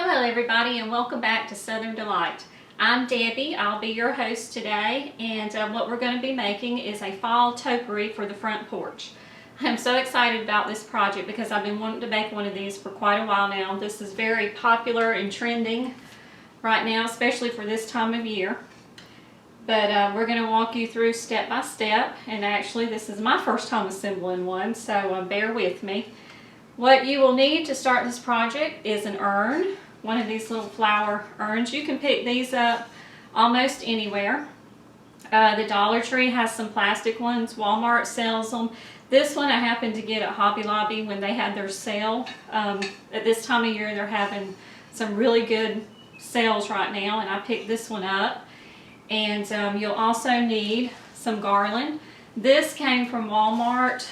Hello everybody and welcome back to Southern Delight. I'm Debbie, I'll be your host today, and what we're going to be making is a fall topiary for the front porch. I'm so excited about this project because I've been wanting to make one of these for quite a while now. This is very popular and trending right now, especially for this time of year. But we're going to walk you through step by step, and actually this is my first time assembling one, so bear with me. What you will need to start this project is an urn, one of these little flower urns. You can pick these up almost anywhere. The Dollar Tree has some plastic ones. Walmart sells them. This one I happened to get at Hobby Lobby when they had their sale. At this time of year they're having some really good sales right now, and I picked this one up. And you'll also need some garland. This came from Walmart.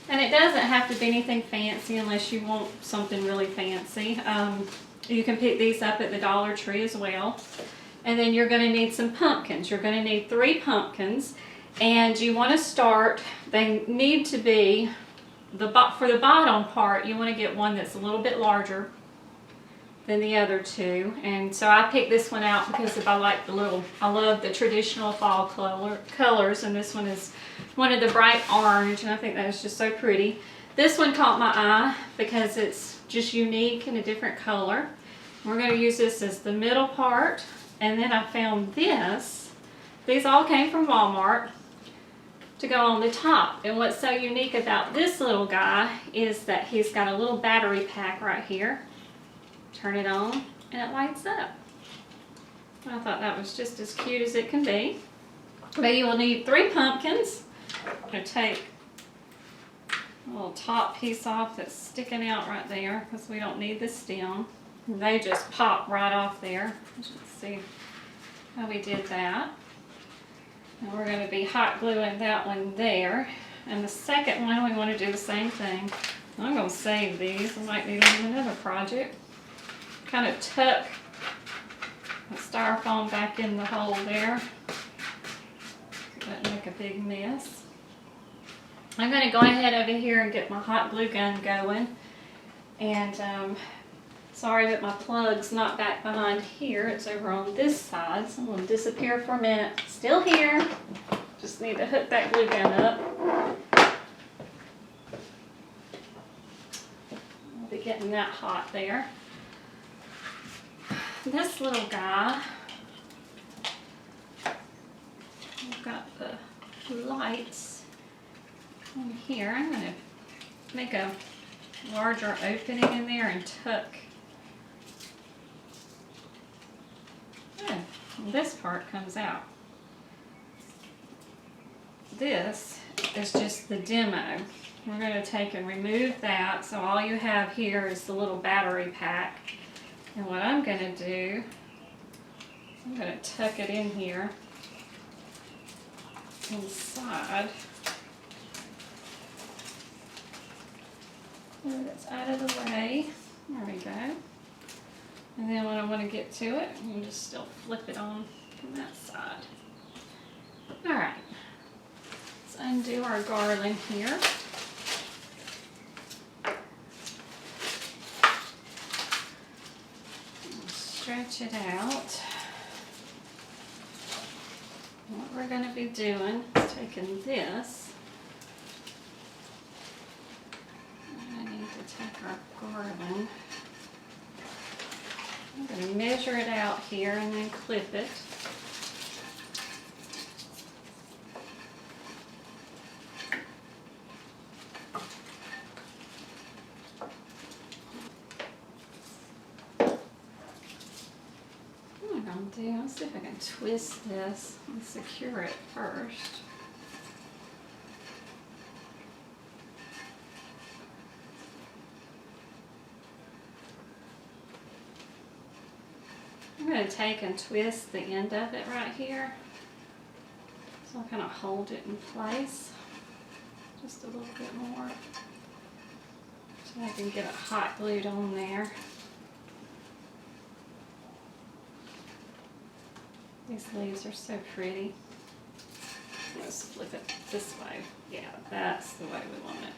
And it doesn't have to be anything fancy unless you want something really fancy. You can pick these up at the Dollar Tree as well. And then you're going to need some pumpkins. You're going to need 3 pumpkins. And you want to start, they need to be, for the bottom part, you want to get one that's a little bit larger than the other two. And so I picked this one out because I like I love the traditional fall colors, and this one is one of the bright orange, and I think that is just so pretty. This one caught my eye because it's just unique and a different color. We're going to use this as the middle part, and then I found this. These all came from Walmart to go on the top. And what's so unique about this little guy is that he's got a little battery pack right here. Turn it on and it lights up. I thought that was just as cute as it can be. But you will need 3 pumpkins. I'm going to take a little top piece off that's sticking out right there because we don't need the stem. And they just pop right off there. Let's see how we did that. And we're going to be hot gluing that one there. And the second one we want to do the same thing. I'm going to save these. I might need them in another project. Kind of tuck the styrofoam back in the hole there. Doesn't make a big mess. I'm going to go ahead over here and get my hot glue gun going. And sorry that my plug's not back behind here. It's over on this side. So I'm going to disappear for a minute. Still here. Just need to hook that glue gun up. I'll be getting that hot there. This little guy, I've got the lights in here. I'm going to make a larger opening in there and tuck. This part comes out. This is just the demo. We're going to take and remove that, so all you have here is the little battery pack. And what I'm going to do, I'm going to tuck it in here inside. And it's out of the way. There we go. And then when I want to get to it, you can just still flip it on from that side. Alright, let's undo our garland here. Stretch it out. What we're going to be doing is taking this. I need to take our garland. I'm going to measure it out here and then clip it. Let's see if I can twist this and secure it first. I'm going to take and twist the end of it right here. So I'll kind of hold it in place just a little bit more so I can get it hot glued on there. These leaves are so pretty. Let's flip it this way. Yeah, that's the way we want it.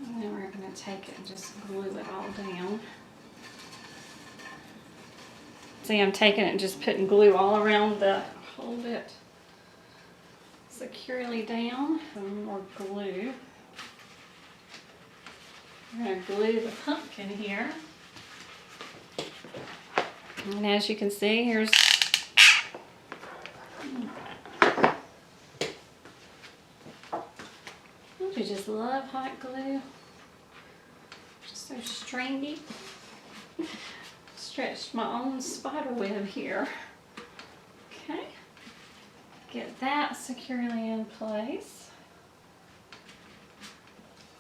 And then we're going to take it and just glue it all down. See, I'm taking it and just putting glue all around the, hold it securely down. Some more glue. We're going to glue the pumpkin here. And as you can see, here's don't you just love hot glue? Just so stringy. Stretched my own spider web here. Okay. Get that securely in place.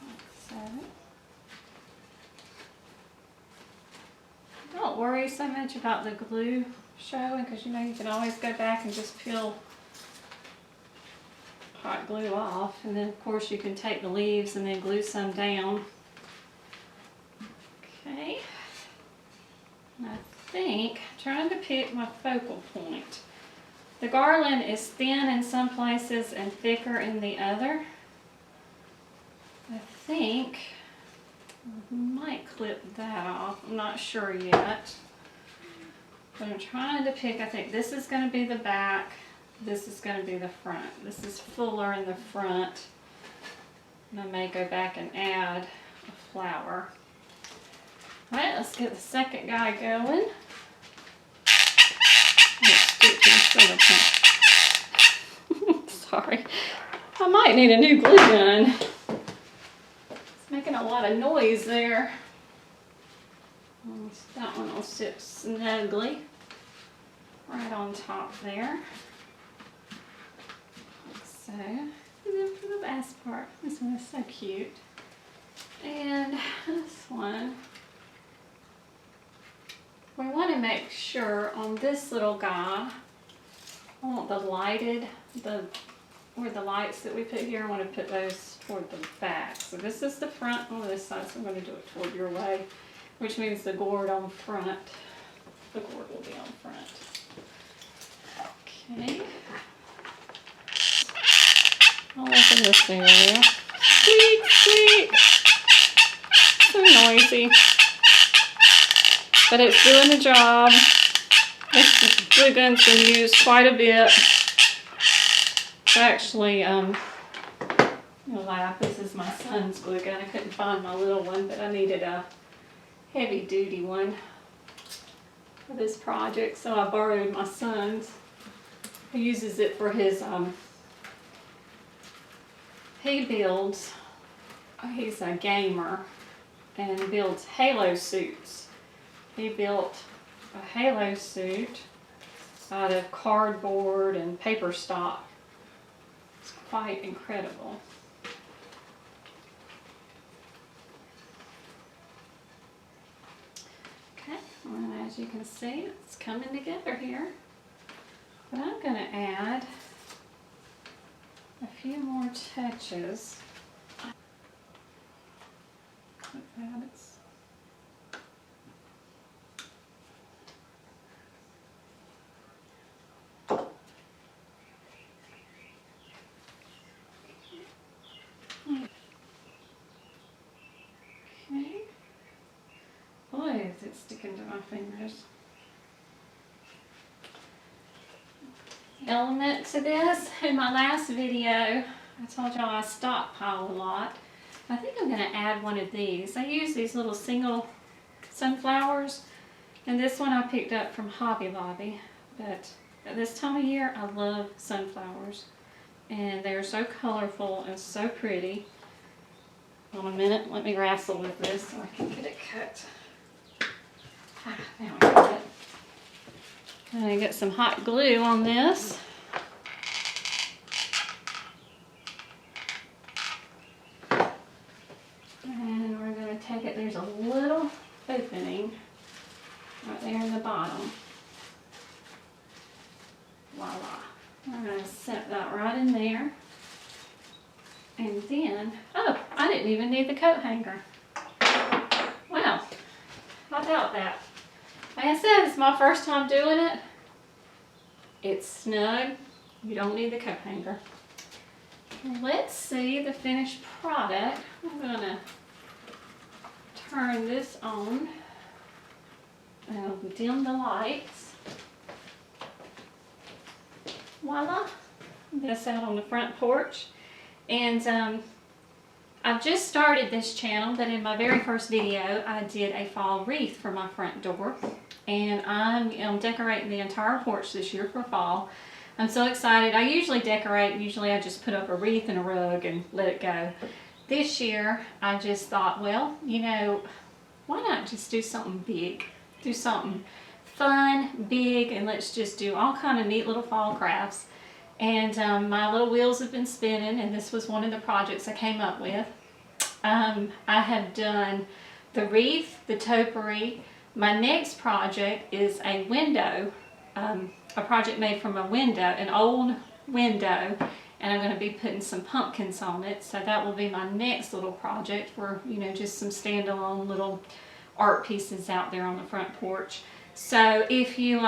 Like so. Don't worry so much about the glue showing, because you know you can always go back and just peel hot glue off, and then of course you can take the leaves and then glue some down. Okay, and I think I'm trying to pick my focal point. The garland is thin in some places and thicker in the other. I think I might clip that off. I'm not sure yet. But I'm trying to pick, I think this is going to be the back. This is going to be the front. This is fuller in the front. And I may go back and add a flower. Alright, let's get the second guy going. Sorry. I might need a new glue gun. Making a lot of noise there. That one will sit snugly right on top there. Like so. And then for the last part, this one is so cute. And this one, we want to make sure on this little guy, I want the lighted, where the lights that we put here, I want to put those toward the back. So this is the front on this side, so I'm going to do it toward your way, which means the gourd on front. The gourd will be on front. Okay. All up in this area. Squeak, squeak. So noisy. But it's doing the job. This glue gun's been used quite a bit. Actually, you'll laugh, this is my son's glue gun. I couldn't find my little one, but I needed a heavy duty one for this project, so I borrowed my son's. He uses it for his, he builds, he's a gamer and builds Halo suits. He built a Halo suit out of cardboard and paper stock. It's quite incredible. Okay, and as you can see, it's coming together here. But I'm going to add a few more touches. Like that. Okay. Boy, is it sticking to my fingers. Element to this, in my last video, I told y'all I stockpile a lot. I think I'm going to add one of these. I use these little single sunflowers, and this one I picked up from Hobby Lobby. But at this time of year, I love sunflowers, and they're so colorful and so pretty. Hold on a minute, let me wrestle with this so I can get it cut. Now I got it. I'm going to get some hot glue on this. And we're going to take it, there's a little opening right there in the bottom. Voila. We're going to set that right in there. And then, oh, I didn't even need the coat hanger. Wow, how about that? Like I said, it's my first time doing it. It's snug. You don't need the coat hanger. Let's see the finished product. I'm going to turn this on. I'll dim the lights. Voila! This out on the front porch. And I've just started this channel, but in my very first video I did a fall wreath for my front door. And I'm decorating the entire porch this year for fall. I'm so excited. I usually decorate, I just put up a wreath and a rug and let it go. This year I just thought, well, you know, why not just do something big? Do something fun, big, and let's just do all kind of neat little fall crafts. And my little wheels have been spinning, and this was one of the projects I came up with. I have done the wreath, the topiary. My next project is a window, a project made from a window, an old window, and I'm going to be putting some pumpkins on it. So that will be my next little project for, you know, just some standalone little art pieces out there on the front porch. So if you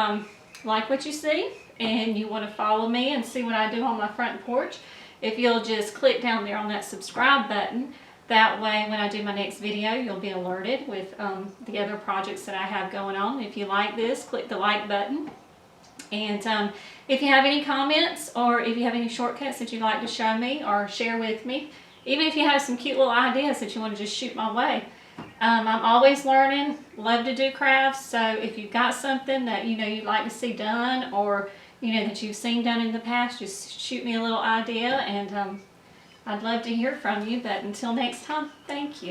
like what you see and you want to follow me and see what I do on my front porch, if you'll just click down there on that subscribe button, that way when I do my next video you'll be alerted with the other projects that I have going on. If you like this, click the like button. And if you have any comments or if you have any shortcuts that you'd like to show me or share with me, even if you have some cute little ideas that you want to just shoot my way, I'm always learning, love to do crafts. So if you've got something that you know you'd like to see done, or you know that you've seen done in the past, just shoot me a little idea, and I'd love to hear from you. But until next time, thank you.